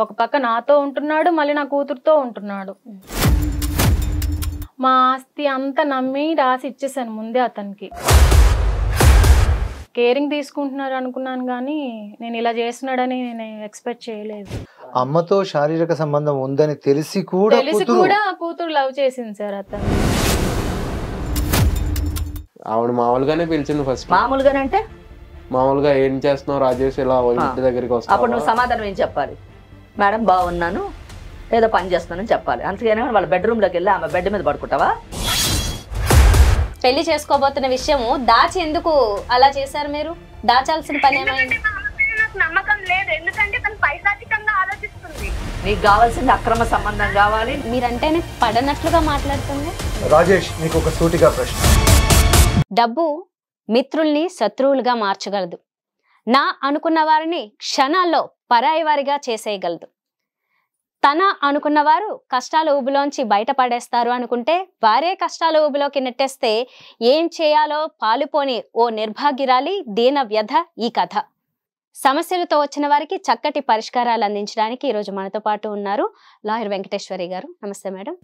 ఒక పక్క నాతో ఉంటున్నాడు, మళ్ళీ నా కూతురుతో ఉంటున్నాడు. మా ఆస్తి అంతా నమ్మి రాసి ఇచ్చేసాను ముందే అతనికి. కేరింగ్ తీసుకుంటున్నారు అనుకున్నాను కానీ నేను ఇలా చేస్తున్నాడని నేను ఎక్స్పెక్ట్ చేయలేదు. అమ్మతో శారీరక సంబంధం ఉందని తెలిసి కూడా కూతురు లవ్ చేసింది సార్ అతను. ఆవిడ మామూలుగానే పిలిచింది ఫస్ట్. మామూలుగానే అంటే మామూలుగా ఏం చేస్తున్నావు రాజేష్, ఇలా ఇంటి దగ్గరికి వస్తా. అప్పుడు నువ్వు సమాధానం ఏం చెప్పాలి? మేడం బాగున్నాను, ఏదో పని చేస్తున్నానని చెప్పాలి. అంతేగాని వాళ్ళ బెడ్రూమ్లోకి వెళ్ళి ఆమె బెడ్ మీద పడుకుంటావా? పెళ్లి చేసుకోబోతున్న విషయము దాచి ఎందుకు అలా చేశారు మీరు? దాచాల్సిన పని ఏమైంది? నమ్మకం లేదు, ఎందుకంటే తను పైశాచికంగా ఆలోచిస్తుంది. నీకు కావాల్సింది అక్రమ సంబంధం కావాలి. మీరంటేనే పడనట్లుగా మాట్లాడుతుంది. రాజేష్, నీకు ఒక సూటిగా ప్రశ్న. డబ్బు మిత్రుల్ని శత్రువులుగా మార్చగలదు. నా అనుకున్న వారిని క్షణాల్లో పరాయి వారిగా చేసేయగలదు. తన అనుకున్న వారు కష్టాల ఊబిలోంచి బయటపడేస్తారు అనుకుంటే వారే కష్టాల ఊబిలోకి నెట్టేస్తే ఏం చేయాలో పాలుపోని ఓ నిర్భాగ్యురాలి దీన వ్యధ ఈ కథ. సమస్యలతో వచ్చిన వారికి చక్కటి పరిష్కారాలు అందించడానికి ఈరోజు మనతో పాటు ఉన్నారు లాయర్ వెంకటేశ్వరి గారు. నమస్తే మేడం.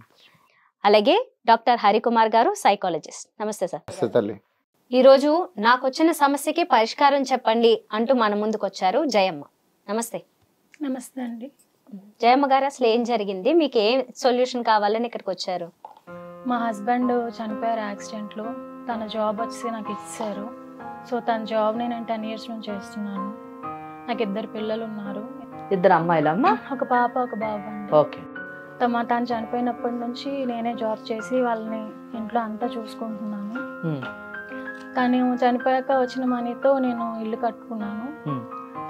అలాగే డాక్టర్ హరికుమార్ గారు, సైకాలజిస్ట్. నమస్తే సార్. ఈరోజు నాకు వచ్చిన సమస్యకి పరిష్కారం చెప్పండి అంటూ మన ముందుకు వచ్చారు జయమ్మ. నమస్తే. నమస్తే అండి. జయమ్మ గారు, అసలు ఏం జరిగింది? మీకు ఏం సొల్యూషన్ కావాలని ఇక్కడికి వచ్చారు? మా హస్బెండ్ చనిపోయారు యాక్సిడెంట్లో. తన జాబ్ వచ్చి నాకు ఇచ్చారు. సో తన జాబ్ని నేను 10 years నుంచి చేస్తున్నాను. నాకు 2 పిల్లలు ఉన్నారు. 2 అమ్మాయిలమ్మా? ఒక పాప, ఒక బాబు అండి. ఓకే. తను చనిపోయినప్పటి నుంచి నేనే జాబ్ చేసి వాళ్ళని ఇంట్లో అంతా చూసుకుంటున్నాను. తను చనిపోయాక వచ్చిన మనీతో నేను ఇల్లు కట్టుకున్నాను.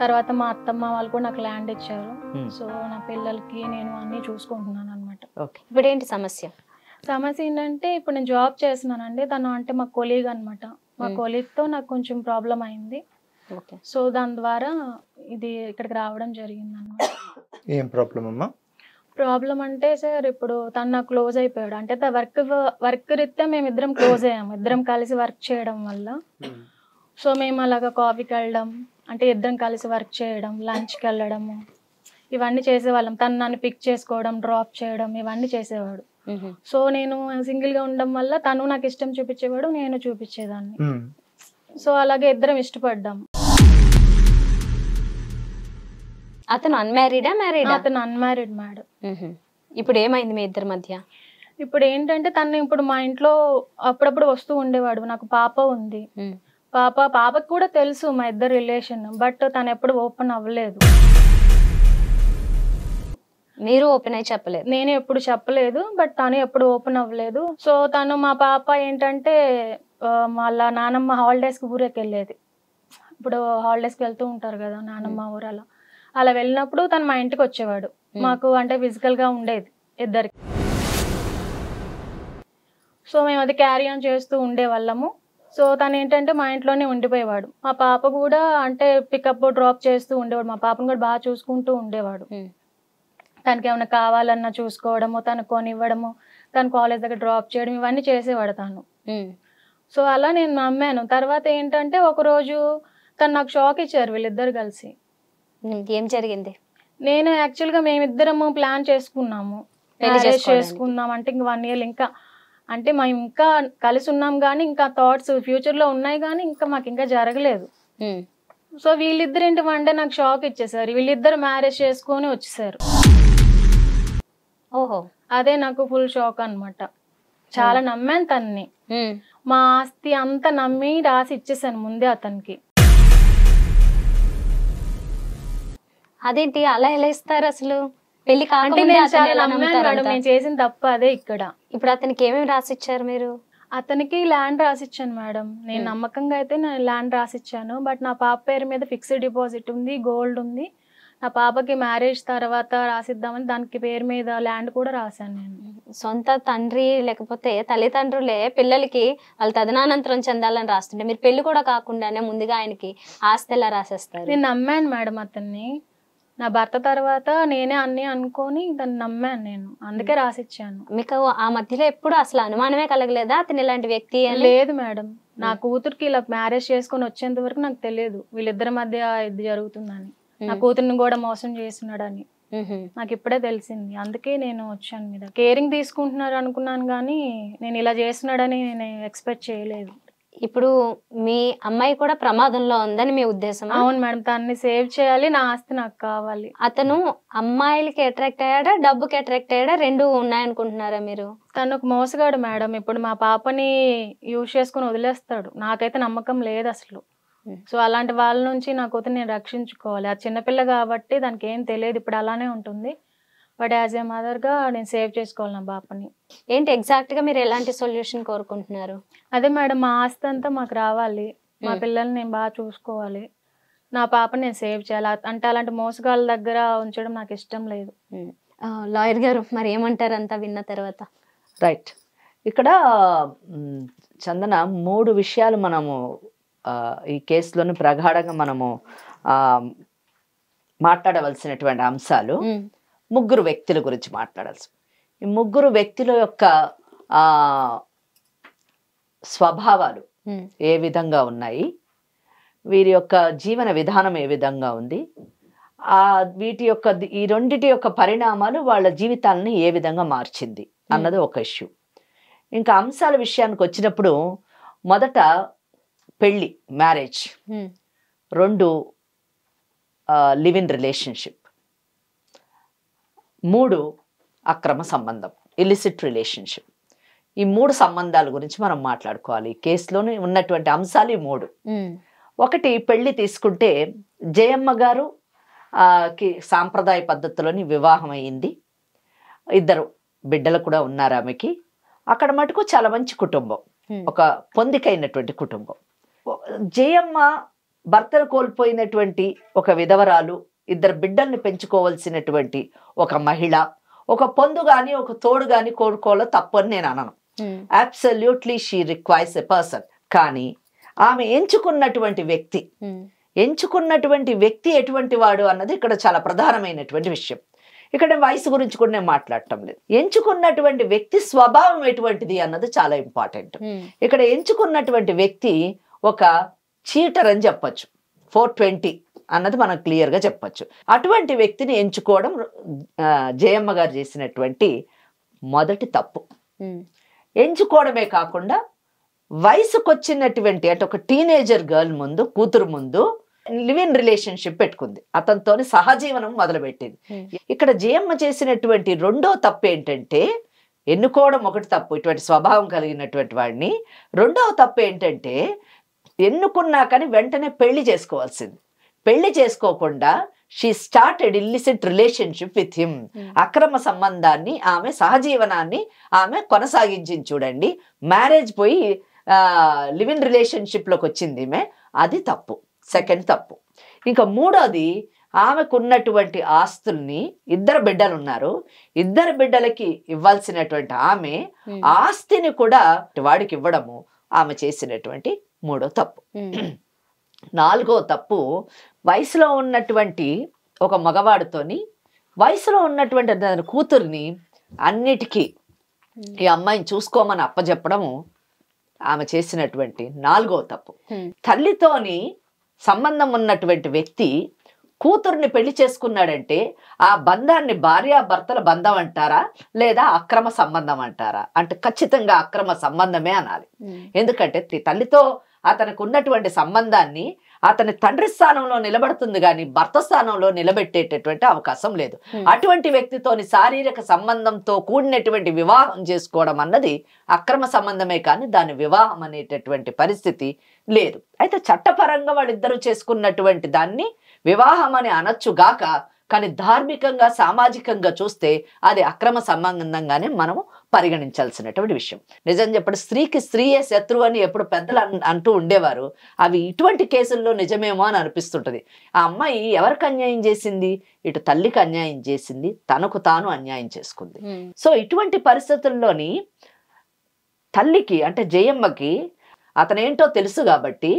తర్వాత మా అత్తమ్మ వాళ్ళు కూడా నాకు ల్యాండ్ ఇచ్చారు. సో నా పిల్లలకి నేను అన్ని చూసుకుంటున్నాను అనమాట. ఇప్పుడు ఏంటి సమస్య? సమస్య ఏంటంటే ఇప్పుడు నేను జాబ్ చేస్తున్నానండి. తను అంటే మా కొలీగ్ అనమాట. మా కొలీగ్తో నాకు కొంచెం ప్రాబ్లం అయింది. సో దాని ద్వారా ఇది ఇక్కడికి రావడం జరిగింది అనమాట. ఏం ప్రాబ్లం అమ్మా? ప్రాబ్లం అంటే సార్, ఇప్పుడు తను నాకు క్లోజ్ అయిపోయాడు. అంటే వర్క్ రీత్యా మేము ఇద్దరం క్లోజ్ అయ్యాము. ఇద్దరం కలిసి వర్క్ చేయడం వల్ల సో మేము అలాగా కాఫీకి వెళ్ళడం, అంటే ఇద్దరం కలిసి వర్క్ చేయడం, లంచ్కి వెళ్ళడము, ఇవన్నీ చేసేవాళ్ళం. తను నన్ను పిక్ చేసుకోవడం, డ్రాప్ చేయడం, ఇవన్నీ చేసేవాడు. సో నేను సింగిల్గా ఉండడం వల్ల తను నాకు ఇష్టం చూపించేవాడు, నేను చూపించేదాన్ని. సో అలాగే ఇద్దరం ఇష్టపడ్డాం. అతను అన్మ్యారీడా, మ్యారీడా? అతను అన్మ్యారీడ్ మేడం. ఇప్పుడు ఏమైంది మీ ఇద్దరి మధ్య? ఇప్పుడు ఏంటంటే తను ఇప్పుడు మా ఇంట్లో అప్పుడప్పుడు వస్తూ ఉండేవాడు. నాకు పాప ఉంది. పాపకు కూడా తెలుసు మా ఇద్దరు రిలేషన్, బట్ తను ఎప్పుడు ఓపెన్ అవ్వలేదు. మీరు ఓపెన్ అయి చెప్పలేదు? నేను ఎప్పుడు చెప్పలేదు, బట్ తను ఎప్పుడు ఓపెన్ అవ్వలేదు. సో తను మా పాప ఏంటంటే వాళ్ళ నానమ్మ హాలిడేస్కి ఊరేకి వెళ్ళేది. ఇప్పుడు హాలిడేస్కి వెళ్తూ ఉంటారు కదా నానమ్మ ఊరు, అలా వెళ్ళినప్పుడు తను మా ఇంటికి వచ్చేవాడు. మాకు అంటే ఫిజికల్గా ఉండేది ఇద్దరికి. సో మేము అది క్యారీ ఆన్ చేస్తూ ఉండేవాళ్ళము. సో తను ఏంటంటే మా ఇంట్లోనే ఉండిపోయేవాడు. మా పాప కూడా అంటే పికప్ డ్రాప్ చేస్తూ ఉండేవాడు. మా పాపను కూడా బాగా చూసుకుంటూ ఉండేవాడు. తనకి ఏమైనా కావాలన్నా చూసుకోవడము, తను కొనివ్వడము, తను కాలేజ్ దగ్గర డ్రాప్ చేయడం, ఇవన్నీ చేసేవాడు తను. సో అలా నేను నమ్మాను. తర్వాత ఏంటంటే ఒకరోజు తను నాకు షాక్ ఇచ్చారు వీళ్ళిద్దరు కలిసి. ఏం జరిగింది? నేను యాక్చువల్గా మేమిద్దరము ప్లాన్ చేసుకున్నాము, చేసుకుందాం అంటే ఇంక 1 year ఇంకా అంటే మేము ఇంకా కలిసి ఉన్నాం కానీ ఇంకా థాట్స్ ఫ్యూచర్లో ఉన్నాయి కానీ ఇంకా మాకు ఇంకా జరగలేదు. సో వీళ్ళిద్దరు ఏంటి వన్ డే నాకు షాక్ ఇచ్చేసారు. వీళ్ళిద్దరు మ్యారేజ్ చేసుకొని వచ్చేసారు. ఓహో, అదే నాకు ఫుల్ షాక్ అనమాట. చాలా నమ్మాను తన్ని. మా ఆస్తి అంతా నమ్మి రాసి ఇచ్చేసాను ముందే అతనికి. అదేంటి అలా ఎలా ఇస్తారు అసలు? పెళ్లి కాకుండా నేను చేసిన తప్పు అదే ఇక్కడ. ఇప్పుడు అతనికి ఏమేమి రాసిచ్చారు మీరు? అతనికి ల్యాండ్ రాసిచ్చాను మేడం. నేను నమ్మకంగా అయితే నేను ల్యాండ్ రాసిచ్చాను. బట్ నా పాప పేరు మీద ఫిక్స్డ్ డిపాజిట్ ఉంది, గోల్డ్ ఉంది. నా పాపకి మ్యారేజ్ తర్వాత రాసిద్దామని దానికి పేరు మీద ల్యాండ్ కూడా రాశాను నేను. సొంత తండ్రి లేకపోతే తల్లిదండ్రులే పిల్లలకి వాళ్ళ తదనానంతరం చెందాలని రాస్తుంటే మీరు పెళ్లి కూడా కాకుండానే ముందుగా ఆయనకి ఆస్తి ఎలా రాసేస్తారు? నేను నమ్మాను మేడం అతన్ని. నా భర్త తర్వాత నేనే అన్ని అనుకొని దాన్ని నమ్మాను నేను, అందుకే రాసిచ్చాను. మీకు ఆ మధ్యలో ఎప్పుడు అసలు అనుమానమే కలగలేదా అతను ఇలాంటి వ్యక్తి? లేదు మేడం, నా కూతురికి ఇలా మ్యారేజ్ చేసుకొని వచ్చేంత వరకు నాకు తెలియదు వీళ్ళిద్దరి మధ్య ఇది జరుగుతుందని, నా కూతుర్ని కూడా మోసం చేస్తున్నాడని. నాకు ఇప్పుడే తెలిసింది. అందుకే నేను వచ్చాను మీద. కేరింగ్ తీసుకుంటున్నారు అనుకున్నాను కానీ నేను ఇలా చేస్తున్నాడని నేను ఎక్స్పెక్ట్ చేయలేదు. ఇప్పుడు మీ అమ్మాయి కూడా ప్రమాదంలో ఉందని మీ ఉద్దేశం? అవును మేడం, తనని సేవ్ చేయాలి, నా ఆస్తి నాకు కావాలి. అతను అమ్మాయిలకి అట్రాక్ట్ అయ్యాడా, డబ్బుకి అట్రాక్ట్ అయ్యాడా, రెండు ఉన్నాయనుకుంటున్నారా మీరు? తను ఒక మోసగాడు మేడం. ఇప్పుడు మా పాపని యూజ్ చేసుకుని వదిలేస్తాడు. నాకైతే నమ్మకం లేదు అసలు. సో అలాంటి వాళ్ళ నుంచి నా కూతురు నేను రక్షించుకోవాలి. ఆ చిన్నపిల్ల కాబట్టి దానికి ఏం తెలియదు, ఇప్పుడు అలానే ఉంటుంది. బట్ యాజ్ ఏ మదర్గా నేను సేవ్ చేసుకోవాలి నా పాపని. ఏంటి ఎగ్జాక్ట్గా మీరు ఎలాంటి సొల్యూషన్ కోరుకుంటున్నారు? అదే మేడం, మా ఆస్తి అంతా మాకు రావాలి, మా పిల్లల్ని నేను బాగా చూసుకోవాలి, నా పాపని నేను సేవ్ చేయాలి. అంటే అలాంటి మోసగాళ్ళ దగ్గర ఉంచడం నాకు ఇష్టం లేదు. లాయర్ గారు మరి ఏమంటారు అంతా విన్న తర్వాత? రైట్. ఇక్కడ చందన 3 విషయాలు మనము ఈ కేసులోని ప్రగాఢంగా మనము మాట్లాడవలసినటువంటి అంశాలు. 3 వ్యక్తుల గురించి మాట్లాడాల్సి. ఈ 3 వ్యక్తుల యొక్క స్వభావాలు ఏ విధంగా ఉన్నాయి, వీరి యొక్క జీవన విధానం ఏ విధంగా ఉంది, వీటి యొక్క ఈ రెండిటి యొక్క పరిణామాలు వాళ్ళ జీవితాలని ఏ విధంగా మార్చింది అన్నది ఒక ఇష్యూ. ఇంకా అంశాల విషయానికి వచ్చినప్పుడు మొదట పెళ్ళి, మ్యారేజ్. 2 live in relationship. 3 అక్రమ సంబంధం, ఇలిసిట్ రిలేషన్షిప్. ఈ 3 సంబంధాల గురించి మనం మాట్లాడుకోవాలి. కేసులోని ఉన్నటువంటి అంశాలు ఈ 3. ఒకటి పెళ్లి తీసుకుంటే జయమ్మ గారు కి సాంప్రదాయ పద్ధతిలోని వివాహం అయ్యింది. 2 బిడ్డలు కూడా ఉన్నారు ఆమెకి. అక్కడ మటుకు చాలా మంచి కుటుంబం, ఒక పొందికైనటువంటి కుటుంబం. జయమ్మ భర్తను కోల్పోయినటువంటి ఒక విధవరాలు, 2 బిడ్డల్ని పెంచుకోవాల్సినటువంటి ఒక మహిళ. ఒక పొందు గాని ఒక తోడు గాని కోరుకోవాలో తప్పు అని నేను అనను. Absolutely she requires a person. కానీ ఆమె ఎంచుకున్నటువంటి వ్యక్తి ఎటువంటి వాడు అన్నది ఇక్కడ చాలా ప్రధానమైనటువంటి విషయం. ఇక్కడ వయసు గురించి కూడా నేను మాట్లాడటం లేదు. ఎంచుకున్నటువంటి వ్యక్తి స్వభావం ఎటువంటిది అన్నది చాలా ఇంపార్టెంట్. ఇక్కడ ఎంచుకున్నటువంటి వ్యక్తి ఒక చీటర్ అని చెప్పచ్చు. 420 అన్నది మనం క్లియర్గా చెప్పచ్చు. అటువంటి వ్యక్తిని ఎంచుకోవడం జయమ్మ గారు చేసినటువంటి మొదటి తప్పు. ఎంచుకోవడమే కాకుండా వయసుకు వచ్చినటువంటి అంటే ఒక టీనేజర్ గర్ల్ ముందు, కూతురు ముందు లివ్ ఇన్ రిలేషన్షిప్ పెట్టుకుంది, అతనితోని సహజీవనం మొదలుపెట్టింది. ఇక్కడ జయమ్మ చేసినటువంటి 2వ తప్పు ఏంటంటే, ఎన్నుకోవడం ఒకటి తప్పు ఇటువంటి స్వభావం కలిగినటువంటి వాడిని. 2వ తప్పు ఏంటంటే, ఎన్నుకున్నా కానీ వెంటనే పెళ్లి చేసుకోవాల్సింది. పెళ్లి చేసుకోకుండా she started illicit relationship with him. అక్రమ సంబంధాన్ని, ఆమె సహజీవనాన్ని ఆమె కొనసాగించింది. చూడండి, మ్యారేజ్ పోయి లివ్ ఇన్ రిలేషన్షిప్లోకి వచ్చింది ఈమె. అది తప్పు, సెకండ్ తప్పు. ఇంకా 3వది, ఆమెకున్నటువంటి ఆస్తుల్ని 2 బిడ్డలు ఉన్నారు, 2 బిడ్డలకి ఇవ్వాల్సినటువంటి ఆమె ఆస్తిని కూడా వాడికి ఇవ్వడము ఆమె చేసినటువంటి 3వ తప్పు. 4వ తప్పు, వయసులో ఉన్నటువంటి ఒక మగవాడితోని వయసులో ఉన్నటువంటి తన కూతుర్ని అన్నిటికీ ఈ అమ్మాయిని చూసుకోమని అప్పచెప్పడము ఆమె చేసినటువంటి 4వ తప్పు. తల్లితోని సంబంధం ఉన్నటువంటి వ్యక్తి కూతుర్ని పెళ్లి చేసుకున్నాడంటే ఆ బంధాన్ని భార్యాభర్తల బంధం అంటారా లేదా అక్రమ సంబంధం అంటారా అంటే ఖచ్చితంగా అక్రమ సంబంధమే అనాలి. ఎందుకంటే తల్లితో అతనికి ఉన్నటువంటి సంబంధాన్ని అతని తండ్రి స్థానంలో నిలబడుతుంది కానీ భర్త స్థానంలో నిలబెట్టేటటువంటి అవకాశం లేదు. అటువంటి వ్యక్తితోని శారీరక సంబంధంతో కూడినటువంటి వివాహం చేసుకోవడం అన్నది అక్రమ సంబంధమే కానీ దాని వివాహం అనేటటువంటి పరిస్థితి లేదు. అయితే చట్టపరంగా వాళ్ళిద్దరూ చేసుకున్నటువంటి దాన్ని వివాహం అని అనొచ్చుగాక, కానీ ధార్మికంగా సామాజికంగా చూస్తే అది అక్రమ సంబంధంగానే మనము పరిగణించాల్సినటువంటి విషయం. నిజం చెప్పండి, స్త్రీకి స్త్రీయే శత్రువు అని ఎప్పుడు పెద్దలు అంటూ ఉండేవారు. అవి ఇటువంటి కేసుల్లో నిజమేమో అని అనిపిస్తుంటది. ఆ అమ్మాయి ఎవరికి అన్యాయం చేసింది? ఇటు తల్లికి అన్యాయం చేసింది, తనకు తాను అన్యాయం చేసుకుంది. సో ఇటువంటి పరిస్థితుల్లోని తల్లికి అంటే జయమ్మకి అతనేంటో తెలుసు కాబట్టి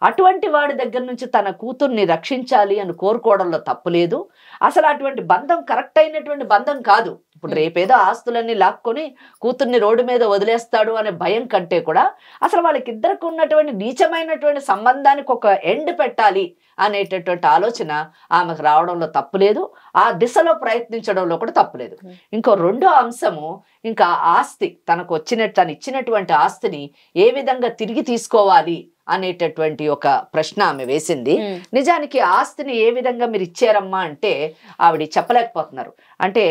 అటువంటి వాడి దగ్గర నుంచి తన కూతుర్ని రక్షించాలి అని కోరుకోవడంలో తప్పు లేదు. అసలు అటువంటి బంధం కరెక్ట్ అయినటువంటి బంధం కాదు. ఇప్పుడు రేపేదో ఆస్తులన్నీ లాక్కొని కూతుర్ని రోడ్డు మీద వదిలేస్తాడు అనే భయం కంటే కూడా అసలు వాళ్ళకిద్దరికి ఉన్నటువంటి నీచమైనటువంటి సంబంధానికి ఒక ఎండ్ పెట్టాలి అనేటటువంటి ఆలోచన ఆమెకు రావడంలో తప్పులేదు, ఆ దిశలో ప్రయత్నించడంలో కూడా తప్పులేదు. ఇంకో రెండో అంశము, ఇంకా ఆస్తి తనకు తను ఇచ్చినటువంటి ఆస్తిని ఏ విధంగా తిరిగి తీసుకోవాలి అనేటటువంటి ఒక ప్రశ్న ఆమె వేసింది. నిజానికి ఆస్తిని ఏ విధంగా మీరు ఇచ్చారమ్మా అంటే ఆవిడ చెప్పలేకపోతున్నారు. అంటే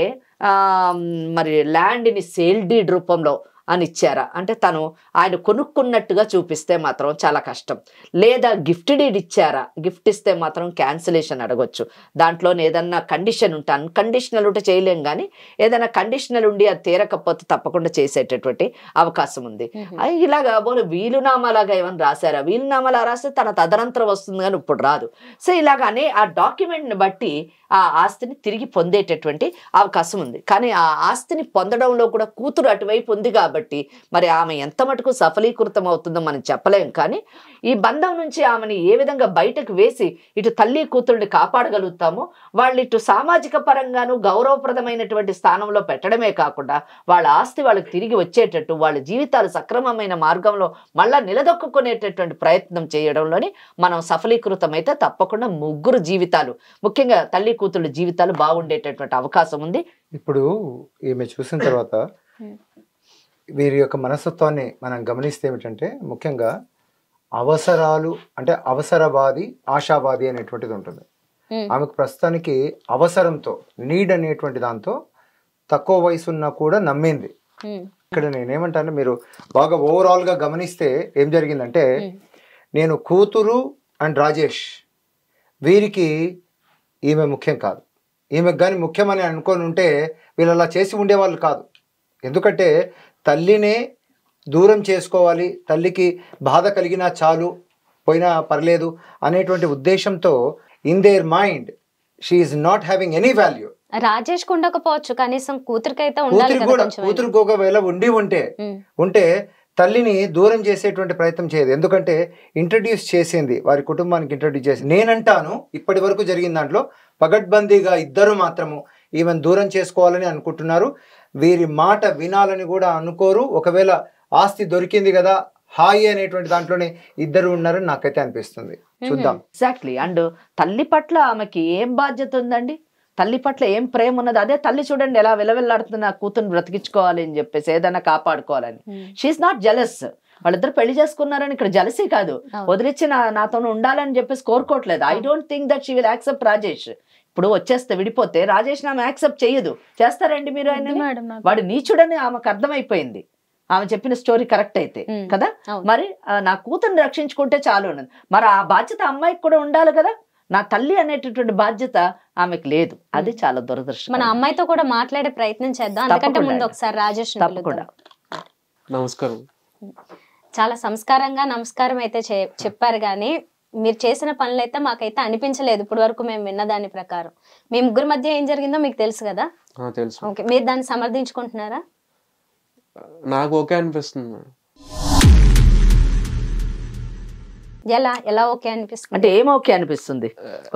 మరి ల్యాండ్ని సేల్ డీడ్ రూపంలో అని ఇచ్చారా అంటే తను ఆయన కొనుక్కున్నట్టుగా చూపిస్తే మాత్రం చాలా కష్టం, లేదా గిఫ్ట్ డీడ్ ఇచ్చారా, గిఫ్ట్ ఇస్తే మాత్రం క్యాన్సిలేషన్ అడగొచ్చు. దాంట్లోనే ఏదన్నా కండిషన్ ఉంటే, అన్కండిషనల్ ఉంటే చేయలేం, కానీ ఏదైనా కండిషనల్ ఉండి అది తీరకపోతే తప్పకుండా చేసేటటువంటి అవకాశం ఉంది. ఇలాగా బోలు వీలునామాలాగా ఏమైనా రాశారా, వీలునామాలా రాస్తే తన తదనంతరం వస్తుంది కానీ ఇప్పుడు రాదు. సో ఇలాగానే ఆ డాక్యుమెంట్ని బట్టి ఆ ఆస్తిని తిరిగి పొందేటటువంటి అవకాశం ఉంది. కానీ ఆ ఆస్తిని పొందడంలో కూడా కూతురు అటువైపు ఉంది కాబట్టి మరి ఆమె ఎంత మటుకు సఫలీకృతం అవుతుందో మనం చెప్పలేం. కానీ ఈ బంధం నుంచి ఆమెని ఏ విధంగా బయటకు వేసి ఇటు తల్లి కూతుర్ని కాపాడగలుగుతామో, వాళ్ళు ఇటు సామాజిక పరంగాను గౌరవప్రదమైనటువంటి స్థానంలో పెట్టడమే కాకుండా వాళ్ళ ఆస్తి వాళ్ళకి తిరిగి వచ్చేటట్టు, వాళ్ళ జీవితాలు సక్రమమైన మార్గంలో మళ్ళా నిలదొక్కునేటటువంటి ప్రయత్నం చేయడంలోని మనం సఫలీకృతం అయితే తప్పకుండా ముగ్గురు జీవితాలు, ముఖ్యంగా తల్లి కూతుళ్ళ జీవితాలు బాగుండేటటువంటి అవకాశం ఉంది. ఇప్పుడు ఈమె చూసిన తర్వాత వీరి యొక్క మనస్తత్వాన్ని మనం గమనిస్తే ఏమిటంటే, ముఖ్యంగా అవసరాలు అంటే అవసరవాది ఆశావాది అనేటువంటిది ఉంటుంది. ఆమెకు ప్రస్తుతానికి అవసరంతో, నీడ్ అనేటువంటి దాంతో తక్కువ వయసు ఉన్నా కూడా నమ్మింది. ఇక్కడ నేనేమంటాను, మీరు బాగా ఓవరాల్గా గమనిస్తే ఏం జరిగిందంటే, నేను కూతురు అండ్ రాజేష్ వీరికి ఈమె ముఖ్యం కాదు, ఈమెకు కానీ ముఖ్యమని అనుకొని ఉంటే వీళ్ళు అలా చేసి ఉండేవాళ్ళు కాదు. ఎందుకంటే తల్లినే దూరం చేసుకోవాలి, తల్లికి బాధ కలిగినా చాలు, పోయినా పర్లేదు అనేటువంటి ఉద్దేశంతో in their mind she is not having any value. Rajesh కు ఉండకపోవచ్చు, కనీసం కూతురికైతే ఉండాలి కదా. కూతురికి ఒకవేళ ఉంటే తల్లిని దూరం చేసేటువంటి ప్రయత్నం చేయదు. ఎందుకంటే ఇంట్రడ్యూస్ చేసింది, వారి కుటుంబానికి ఇంట్రడ్యూస్ చేసి, నేనంటాను ఇప్పటి వరకు జరిగిన దాంట్లో పగడ్బందీగా ఇద్దరు మాత్రము ఈమెను దూరం చేసుకోవాలని అనుకుంటున్నారు. వీరి మాట వినాలని కూడా అనుకోరు. ఒకవేళ ఆస్తి దొరికింది కదా హాయి అనేటువంటి దాంట్లోనే ఇద్దరు ఉన్నారని నాకైతే అనిపిస్తుంది. చూద్దాం. ఎగ్జాక్ట్లీ. అండ్ తల్లి పట్ల ఆమెకి ఏం బాధ్యత ఉందండి, తల్లి పట్ల ఏం ప్రేమ ఉన్నది. అదే తల్లి చూడండి ఎలా విలవిల్లాడుతుంది, నా కూతుర్ని బ్రతికించుకోవాలి అని చెప్పేసి, ఏదైనా కాపాడుకోవాలని. She's not jealous. వాళ్ళిద్దరు పెళ్లి చేసుకున్నారని ఇక్కడ జలసీ కాదు, వదిలిచ్చి నాతో ఉండాలని చెప్పేసి కోరుకోవట్లేదు. I don't think that she will accept Rajesh. ఇప్పుడు వచ్చేస్తే విడిపోతే రాజేష్ ఆమె యాక్సెప్ట్ చేయదు. చేస్తారండి మీరు ఆయన? వాడు నీచుడని ఆమెకు అర్థమైపోయింది. ఆమె చెప్పిన స్టోరీ కరెక్ట్ అయితే కదా. మరి నా కూతుర్ని రక్షించుకుంటే చాలు అన్నది. మరి ఆ బాధ్యత అమ్మాయికి కూడా ఉండాలి కదా. నా తల్లి అనేటటువంటి బాధ్యత ఆమెకు లేదు. అది చాలా దురదృష్టం. మన అమ్మాయితో కూడా మాట్లాడే ప్రయత్నం చేద్దాం. అందుకంటే ముందు ఒకసారి రాజేష్ తప్పకుండా. నమస్కారం. చాలా సంస్కారంగా నమస్కారం అయితే చెప్పారు, కానీ మీరు చేసిన పనులు అయితే మాకైతే అనిపించలేదు ఇప్పటి వరకు మేము విన్న దాని ప్రకారం. మీ ముగ్గురు మధ్య ఏం జరిగిందో మీకు తెలుసు కదా. తెలుసు. ఓకే, మీరు దాన్ని సమర్థించుకుంటున్నారా? నాకు ఓకే అనిపిస్తుంది. ఎలా ఓకే అనిపిస్తుంది అంటే ఏం ఓకే అనిపిస్తుంది?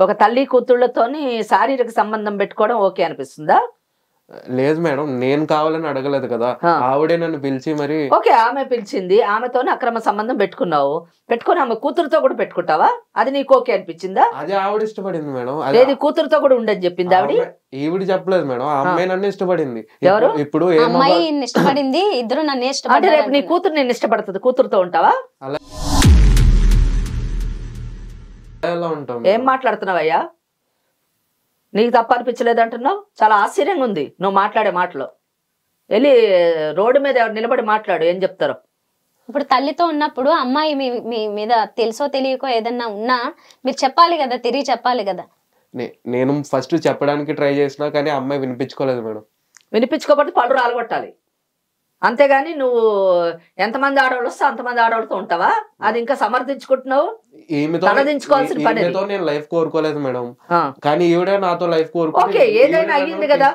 ఒక తల్లి కూతుళ్ళతోని శారీరక సంబంధం పెట్టుకోవడం ఓకే అనిపిస్తుందా? లేదు మేడం, నేను కావాలని అడగలేదు కదా, ఆవిడే నన్ను పిలిచి మరి. ఓకే, ఆమె పిలిచింది, ఆమెతోనే అక్రమ సంబంధం పెట్టుకుని ఆమె కూతురుతో కూడా పెట్టుకుంటావా? అది నీకు ఓకే అనిపించిందా? అది ఆవిడ ఇష్టపడింది మేడం. లేదు, కూతురుతో కూడా ఉండని చెప్పింది ఆవిడ. ఈవిడ చెప్పలేదు మేడం, ఆ అమ్మాయి నన్ను ఇష్టపడింది. ఎవరు? ఇప్పుడు అమ్మాయి ఇష్టపడింది, ఇద్దరు నన్ను అంటే రేపు నీ కూతురు నేను ఇష్టపడుతుంది, కూతురుతో ఉంటావా? ఎలా ఉంటాం? ఏం మాట్లాడుతున్నావయ్యా? నీకు తప్ప అనిపించలేదు అంటున్నావు? చాలా ఆశ్చర్యంగా ఉంది నువ్వు మాట్లాడే మాటలో. వెళ్ళి రోడ్డు మీద నిలబడి మాట్లాడు, ఏం చెప్తారో. ఇప్పుడు తల్లితో ఉన్నప్పుడు అమ్మాయి మీ మీద తెలుసో తెలియకో ఏదన్నా ఉన్నా మీరు చెప్పాలి కదా, తిరిగి చెప్పాలి కదా. నేను ఫస్ట్ చెప్పడానికి ట్రై చేసినా కానీ అమ్మాయి వినిపించుకోలేదు మేడం. వినిపించుకోకపోతే పళ్ళు రాలగొట్టాలి, అంతేగాని నువ్వు ఎంతమంది ఆడవాళ్ళు వస్తే అంతమంది ఆడవాళ్ళతో ఉంటావా? అది ఇంకా సమర్థించుకుంటున్నావు. తలదించుకోవాల్సిన పని. నేను లైఫ్ కోరుకోలేదు మేడం, కానీ ఈవిడే నాతో లైఫ్ కోరుకో. ఓకే, ఏదైనా అయ్యింది కదా,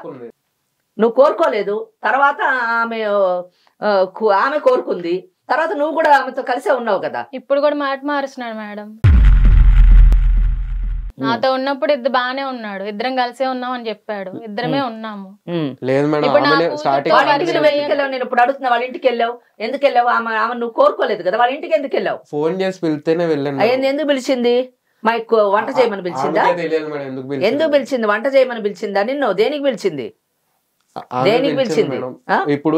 నువ్వు కోరుకోలేదు, తర్వాత ఆమె కోరుకుంది, తర్వాత నువ్వు కూడా ఆమెతో కలిసే ఉన్నావు కదా. ఇప్పుడు కూడా మాట మారుస్తున్నాడు మేడం. నాతో ఉన్నప్పుడు ఇద్దరు బానే ఉన్నాడు, ఇద్దరం కలిసే ఉన్నాం అని చెప్పాడు, ఇద్దరమే ఉన్నాము. లేదు మేడం, ఇప్పుడు ఆమెనే నాకు స్టార్టింగ్ వాళ్ళ ఇంటికి నువ్వు ఎందుకు వెళ్ళావు? నేను ఇప్పుడు అడుగుతున్నా, వాళ్ళ ఇంటికి వెళ్ళావు ఎందుకు వెళ్ళావు? ఆమె నువ్వు కోరుకోలేదు కదా, వాళ్ళ ఇంటికి ఎందుకు వెళ్ళావు? ఫోన్ చేసి పిలిస్తేనే వెళ్ళాను. ఎందుకు పిలిచింది? మా వంట చేయమని పిలిచిందా? తెలియదు మేడం ఎందుకు ఎందుకు పిలిచింది? వంట చేయమని పిలిచిందా నిన్ను? దేనికి పిలిచింది? దేనికి పిలిచింది? ఇప్పుడు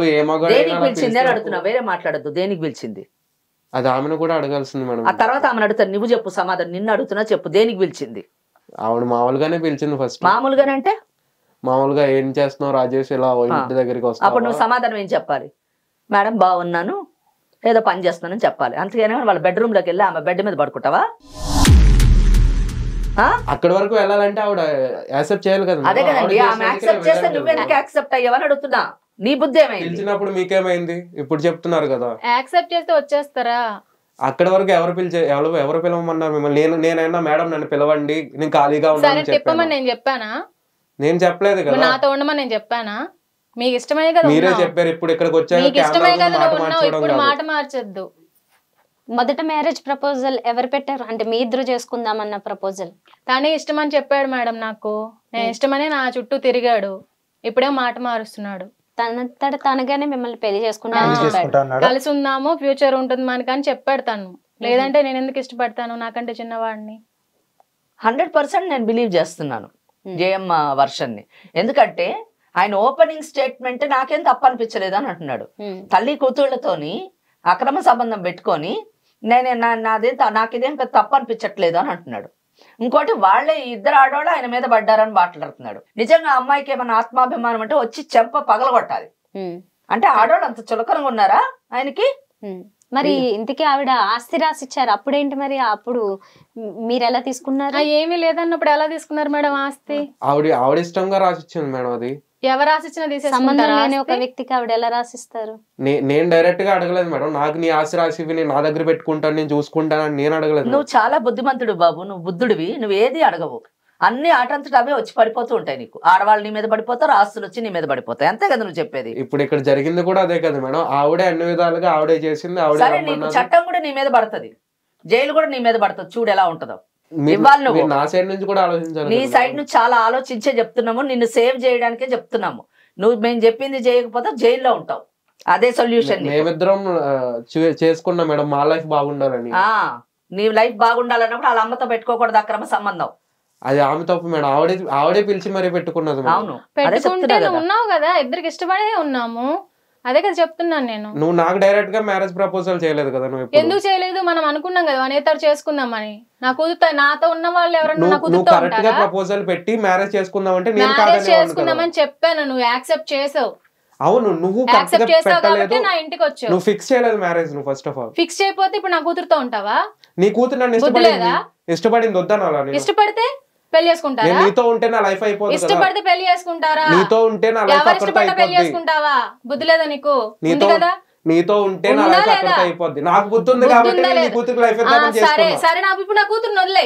దేనికి పిలిచింది అని అడుగుతున్నా, వేరే మాట్లాడద్దు. దేనికి పిలిచింది అది ఆమెను కూడా అడగాల్సింది మేడం. ఆ తర్వాత ఆమెను అడుగుతాను, నువ్వు చెప్పు సమాధానం. నిన్ను అడుగుతున్నా, చెప్పు దేనికి పిలిచింది? ఆవిడ మామూలుగానే పిలిచింది ఫస్ట్. మామూలుగానే అంటే మామూలుగా ఏం చేస్తున్నావు రాజేష్, ఇలా ఇంటి దగ్గరికి వస్తావు. అప్పుడు నువ్వు సమాధానం ఏం చెప్పాలి? మేడం బాగున్నాను, ఏదో పని చేస్తున్నానని చెప్పాలి. అంతేగాని వాళ్ళ బెడ్రూమ్ లోకి వెళ్ళి ఆమె బెడ్ మీద పడుకుంటావా? అక్కడి వరకు వెళ్ళాలంటే ఆవిడ యాక్సెప్ట్ చేయాలి కదా. అదే కదండి, ఆమె యాక్సెప్ట్ చేస్తే నువ్వెందుకు యాక్సెప్ట్ అయ్యావని అడుగుతున్నా. నీ బుద్ధి ఏమైంది? పిలిచినప్పుడు మీకేమైంది? ఇప్పుడు చెప్తున్నారు కదా యాక్సెప్ట్ చేస్తే వచ్చేస్తారా? అక్కడి వరకు ఎవరు పిలవమన్నారు మిమ్మల్ని? నేనైనా మేడం నన్ను పిలవండి, నేను ఖాళీగా ఉన్నాను తిప్పమని నేను చెప్పానా? నేను చెప్పలేదు కదా. నాతో ఉండమని నేను చెప్పానా? మీకు ఇష్టమే కదా, మీరే చెప్పారు. ఇప్పుడు ఇక్కడికి వచ్చాక మీకు ఇష్టమే కదా నువ్వు ఉన్నావు, ఇప్పుడు మాట మార్చొద్దు. మొదట మ్యారేజ్ ప్రపోజల్ ఎవరు పెట్టారు? అంటే మీ ఇద్దరు చేసుకుందామన్న ప్రపోజల్ తనే ఇష్టం అని చెప్పాడు మేడం. నాకు నేను ఇష్టమని నా చుట్టూ తిరిగాడు, ఇప్పుడే మాట మారుస్తున్నాడు. తనంతట తనగానే మిమ్మల్ని పెళ్లి చేసుకుంటాను, కలిసి ఉందాము, ఫ్యూచర్ ఉంటుంది మనకి అని చెప్పాడు తను. లేదంటే నేను ఎందుకు ఇష్టపడతాను, నాకంటే చిన్నవాడిని. 100% నేను బిలీవ్ చేస్తున్నాను జయమ్మ వర్షన్ ని. ఎందుకంటే ఆయన ఓపెనింగ్ స్టేట్మెంట్ నాకేం తప్పు అనిపించలేదు అని అంటున్నాడు. తల్లి కూతుళ్లతోని అక్రమ సంబంధం పెట్టుకొని నాకిదేం పెద్ద తప్పు అనిపించట్లేదు అని అంటున్నాడు. ఇంకోటి వాళ్ళే ఇద్దరు ఆడవాళ్ళు ఆయన మీద పడ్డారని మాట్లాడుతున్నాడు. నిజంగా అమ్మాయికి ఏమైనా ఆత్మాభిమానం అంటే వచ్చి చెంప పగలగొట్టాలి. అంటే ఆడవాళ్ళు అంత చులకనగా ఉన్నారా ఆయనకి? మరి ఇంతకీ ఆవిడ ఆస్తి రాసి ఇచ్చారు, అప్పుడేంటి మరి? అప్పుడు మీరు ఎలా తీసుకున్నారు? ఏమీ లేదన్నప్పుడు ఎలా తీసుకున్నారు మేడం ఆస్తి? ఆవిడ ఇష్టంగా రాసిచ్చింది మేడం. అది ఎవరు రాసిచ్చినా సంబంధం లేని ఒక వ్యక్తికి ఆవిడ ఎలా రాసిస్తారు? నేను డైరెక్ట్ గా అడగలేదు మేడం. నాకు నీ ఆస్తి రాసి నేను నా దగ్గర పెట్టుకుంటాను, నేను చూసుకుంటాను అని నేను అడగలేదు. నువ్వు చాలా బుద్ధిమంతుడు బాబు, నువ్వు బుద్ధుడివి. నువ్వు ఏది అడగవు, అన్ని ఆటంతట అవే వచ్చి పడిపోతూ ఉంటాయి నీకు. ఆడవాళ్ళు నీ మీద పడిపోతారు, ఆస్తులు వచ్చి నీ మీద పడిపోతాయి. అంతే కదా నువ్వు చెప్పేది? ఇప్పుడు ఇక్కడ జరిగింది కూడా అదే కదా మేడం. ఆవిడే అన్ని విధాలుగా ఆవిడే చేసింది. సరే, నీకు చట్టం కూడా నీ మీద పడుతుంది, జైలు కూడా నీ మీద పడుతుంది. చూడు ఎలా ఉంటుందో. ఇవ్వాలి నువ్వు. నా సైడ్ నుంచి కూడా ఆలోచించాలి. నీ సైడ్ నుంచి చాలా ఆలోచించే చెప్తున్నాము, నిన్ను సేవ్ చేయడానికే చెప్తున్నాము. నువ్వు మేము చెప్పింది చేయకపోతే జైల్లో ఉంటావు. అదే సొల్యూషన్. మేమిద్దరం చేసుకున్నాం మేడం, మా లైఫ్ బాగుండాలని. నీ లైఫ్ బాగుండాలన్నప్పుడు వాళ్ళ అమ్మతో పెట్టుకోకూడదు అక్రమ సంబంధం. అది ఆమె తప్పు మేడం. ఆవిడే పిలిచి మరీ పెట్టుకున్నది. అవును, పెట్టుకుంటే ఉన్నావు కదా, ఇద్దరికి ఇష్టపడే ఉన్నాము. అదే కదా చెప్తున్నాను నేను. నువ్వు నాకు డైరెక్ట్ గా మ్యారేజ్ ప్రపోజల్ చేయలేదు కదా. నువ్వు ఎందుకు చేయలేదు? మనం అనుకున్నాం కదా అనేతరు చేసుకుందామని. నా కూతురు నాతో ఉన్న వాళ్ళు ఎవరన్నా నా కూతురుతో కరెక్ట్ గా ప్రపోజల్ పెట్టి మ్యారేజ్ చేసుకుందాం అంటే నేను మ్యారేజ్ చేసుకుందామని చెప్పాను, నువ్వు యాక్సెప్ట్ చేసావు. అవును, నువ్వు యాక్సెప్ట్ చేసావు కాబట్టి నా ఇంటికి వచ్చావు. నువ్వు ఫిక్స్ చేయలేదు మ్యారేజ్. నువ్వు ఫస్ట్ ఆఫ్ ఆల్ ఫిక్స్ చేయకపోతే ఇప్పుడు నా కూతురుతో ఉంటావా? నీ కూతురు నన్ను ఇష్టపడింది వద్దనా? ఇష్టపడితే పెళ్లి చేసుకుంటారా? నీతో ఉంటే నా లైఫ్ అయిపోతుంది. ఇష్టపడితే పెళ్లి చేసుకుంటారా? నీతో ఉంటే నా లైఫ్ ఇష్టపడితే పెళ్లి చేసుకుంటావా? బుద్ధి లేదా నీకు? నీతో ఉంటే నా లైఫ్ అక్కడితో అయిపోద్ది. నాకు బుద్ధి ఉంది కాబట్టి నీ కూతురు లైఫ్ సరే సరే, నాకు ఇప్పుడు నా కూతురుని వదిలే.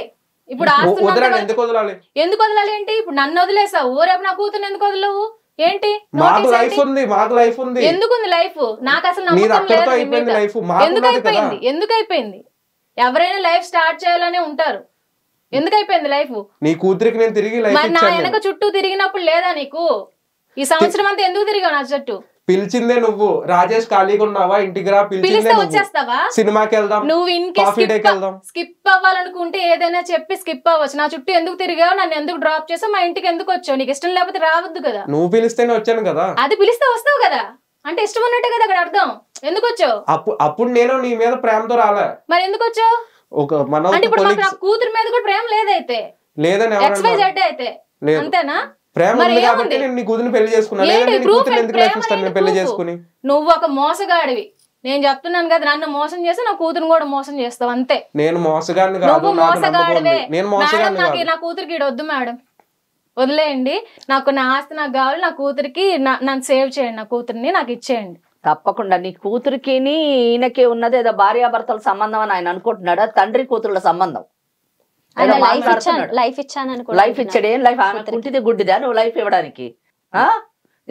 ఇప్పుడు ఎందుకు వదలాలి? ఎందుకు వదలాలి ఏంటి? ఇప్పుడు నన్ను వదిలేసావు, రేపు నా కూతురు ఎందుకు వదలవు ఏంటి? మాకు లైఫ్ ఉంది, మాకు లైఫ్ ఉంది. ఎందుకుంది లైఫ్? నాకు అసలు నమ్మకం లేదు. ఎందుకు అయిపోయింది? ఎందుకు అయిపోయింది? ఎవరైనా లైఫ్ స్టార్ట్ చేయాలనే ఉంటారు. ఎందుకు అయిపోయింది లైఫ్? నీ కూతురికి నేను తిరిగి లైఫ్ నా వెనక చుట్టూ తిరిగినప్పుడు లేదా నీకు? ఈ సంవత్సరం అంతా ఎందుకు తిరిగావు నా చుట్టూ? పిలిచిందే నువ్వు. రాజేష్ ఖాళీగా ఉన్నావా, ఇంటికి రా. పిలిస్తే వచ్చేస్తావా? సినిమాకి వెళ్దాం, నువ్వు స్కిప్ అవ్వాలనుకుంటే ఏదైనా చెప్పి స్కిప్ అవ్వచ్చు. నా చుట్టూ ఎందుకు తిరిగావు, నన్ను ఎందుకు డ్రాప్ చేసావు, మా ఇంటికి ఎందుకు వచ్చావు? నీకు ఇష్టం లేకపోతే రావద్దు కదా. నువ్వు పిలిస్తేనే వచ్చాను కదా. అది పిలిస్తే వస్తావు కదా, అంటే ఇష్టం ఉన్నట్టే కదా అక్కడ అర్థం. ఎందుకు వచ్చావు? అప్పుడు నేను నీ మీద ప్రేమతో రాలే. మరి ఎందుకు వచ్చావు? అంటే ఇప్పుడు నా కూతురు మీద కూడా ప్రేమ లేదైతే లేదని అయితే అంతేనా? ప్రేమ ఉంది కాబట్టి నేను నీ కూతురిని పెళ్లి చేసుకున్నాను. పెళ్లి చేసుకుని నువ్వు ఒక మోసగాడివి. నేను చెప్తున్నాను కదా, నన్ను మోసం చేసి నా కూతురు కూడా మోసం చేస్తావు అంతే. నేను మోసగాడిని కాదు. నువ్వు మోసగాడివే. నా కూతురికి వద్దు మేడం, వదిలేయండి. నాకు నా ఆస్తి నాకు కావాలి, నా కూతురికి నన్ను సేవ్ చేయండి, నా కూతురిని నాకు ఇచ్చేయండి. తప్పకుండా. నీ కూతురికి ఈయనకి ఉన్నది ఏదో భార్యాభర్తల సంబంధం అని ఆయన అనుకుంటున్నాడా? తండ్రి కూతురుల సంబంధం. లైఫ్ ఇచ్చాను. లైఫ్ ఇచ్చాడు. ఏం లైఫ్? కుంటిది గుడ్డిదా నువ్వు లైఫ్ ఇవ్వడానికి?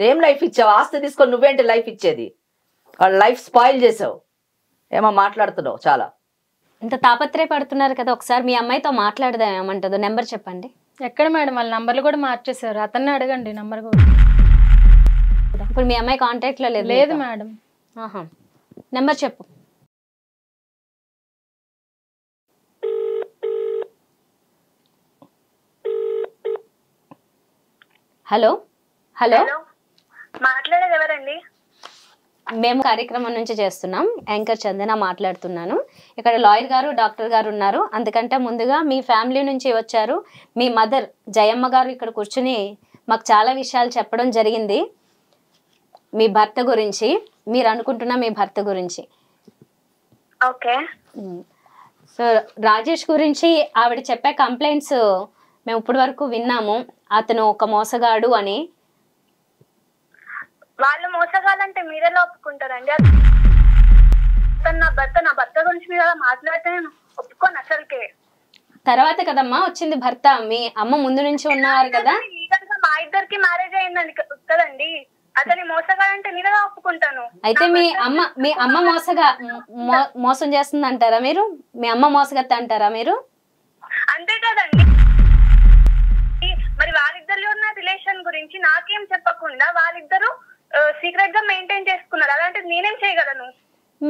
ఏం లైఫ్ ఇచ్చావు? ఆస్తి తీసుకొని నువ్వేంటి లైఫ్ ఇచ్చేది? వాళ్ళ లైఫ్ స్పాయిల్ చేసావు. ఏమో మాట్లాడుతున్నావు చాలా. ఇంత తాపత్రయపడుతున్నారు కదా, ఒకసారి మీ అమ్మాయితో మాట్లాడదాం, ఏమంటుందో. నెంబర్ చెప్పండి. ఎక్కడ మేడం వాళ్ళ నంబర్లు కూడా మార్చేశారు, అతన్ని అడగండి నంబర్ కూడా. ఇప్పుడు మీ అమ్మాయి కాంటాక్ట్ లో లేదు? లేదు మేడం. ఆహా, నెంబర్ చెప్పు. హలో హలో, మాట్లాడేది ఎవరండి? మేము కార్యక్రమం నుంచి చేస్తున్నాం, యాంకర్ చందన మాట్లాడుతున్నాను. ఇక్కడ లాయర్ గారు, డాక్టర్ గారు ఉన్నారు. అందుకంటే ముందుగా మీ ఫ్యామిలీ నుంచి వచ్చారు మీ మదర్ జయమ్మ గారు ఇక్కడ కూర్చుని మాకు చాలా విషయాలు చెప్పడం జరిగింది మీ భర్త గురించి, మీరు అనుకుంటున్న మీ భర్త గురించి. ఓకే. సో రాజేష్ గురించి ఆవిడ చెప్పే కంప్లైంట్స్ మేము ఇప్పటి వరకు విన్నాము, అతను ఒక మోసగాడు అని. వాళ్ళు మోసగాలంటే మీరెలా ఒప్పుకుంటారండి? నా భర్త గురించి మీరు అలా మాట్లాడితే నేను ఒప్పుకోను అసలుకే. తర్వాత కదమ్మా వచ్చింది భర్త, మీ అమ్మ ముందు నుంచి ఉన్నవారు కదా. మా ఇద్దరికి మ్యారేజ్ అయిందండి కదండి, అతని మోసగాడంటే నేనేలా ఒప్పుకుంటాను? అయితే మీ అమ్మ మోసం చేస్తుంది అంటారా మీరు? మీ అమ్మ మోసగత్త అంటారా మీరు? అంతే కదండి. మరి వాళ్ళిద్దరిలో ఉన్న రిలేషన్ గురించి నాకేం చెప్పకుండా వాళ్ళిద్దరు సీక్రెట్ గా మెయింటైన్ చేసుకున్నారు. అలాంటిది నేనేం చేయగలను?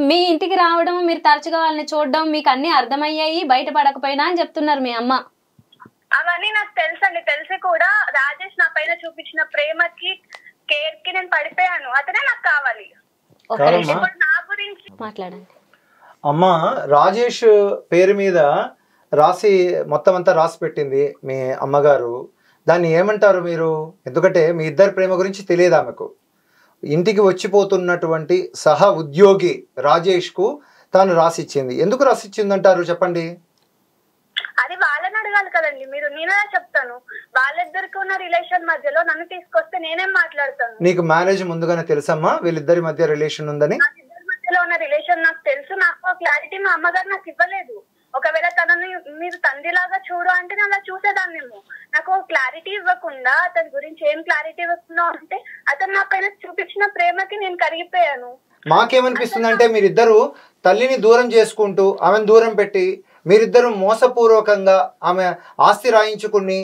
మీ ఇంటికి రావడం, మీరు తరచుగా వాళ్ళని చూడడం, మీకు అన్ని అర్థమయ్యాయి, బయటపడకపోయినా అని చెప్తున్నారు మీ అమ్మ. అవన్నీ నాకు తెలుసండి. తెలిసి కూడా రాజేష్ నా పైన చూపించిన ప్రేమకి, కేర్ కి నేను పడిపోయాను. అతనే నాకు కావాలి. ఇప్పుడు నా గురించి మాట్లాడండి. అమ్మ, రాజేష్ పేరు మీద రాసి మొత్తం అంతా రాసి పెట్టింది మీ అమ్మగారు. దాన్ని ఏమంటారు మీరు? ఎందుకంటే మీ ఇద్దరి ప్రేమ గురించి తెలియదు ఆమెకు. ఇంటికి వచ్చిపోతున్నటువంటి సహ ఉద్యోగి రాజేష్కు తాను రాసిచ్చింది. ఎందుకు రాసిచ్చింది అంటారు చెప్పండి? అది వాళ్ళని అడగాలి కదండి మీరు. నేనే చెప్తాను. వాళ్ళిద్దరికి ఉన్న రిలేషన్ మధ్యలో నన్ను తీసుకొస్తే నేనేం మాట్లాడతాను? నీకు మ్యారేజ్ ముందుగానే తెలుసమ్మా వీళ్ళిద్దరి మధ్య రిలేషన్ ఉందని? ఇద్దరి మధ్యలో ఉన్న రిలేషన్ నాకు తెలుసు. నాకు క్లారిటీ మా అమ్మగారు నాకు ఇవ్వలేదు. ఒకవేళ తనని మీరు తండ్రిలాగా చూడు అంటే నేను అలా చూసేదాన్నేమో. నాకు క్లారిటీ ఇవ్వకుండా, అతని గురించి ఏం క్లారిటీ ఇవ్వకుండా ఉంటే అతను నా పైన చూపించిన ప్రేమకి నేను కరిగిపోయాను. మాకేమనిపిస్తుంది అంటే మీరిద్దరు తల్లిని దూరం చేసుకుంటూ ఆమెను దూరం పెట్టి మీరిద్దరు మోసపూర్వకంగా ఆమె ఆస్తి రాయించుకుని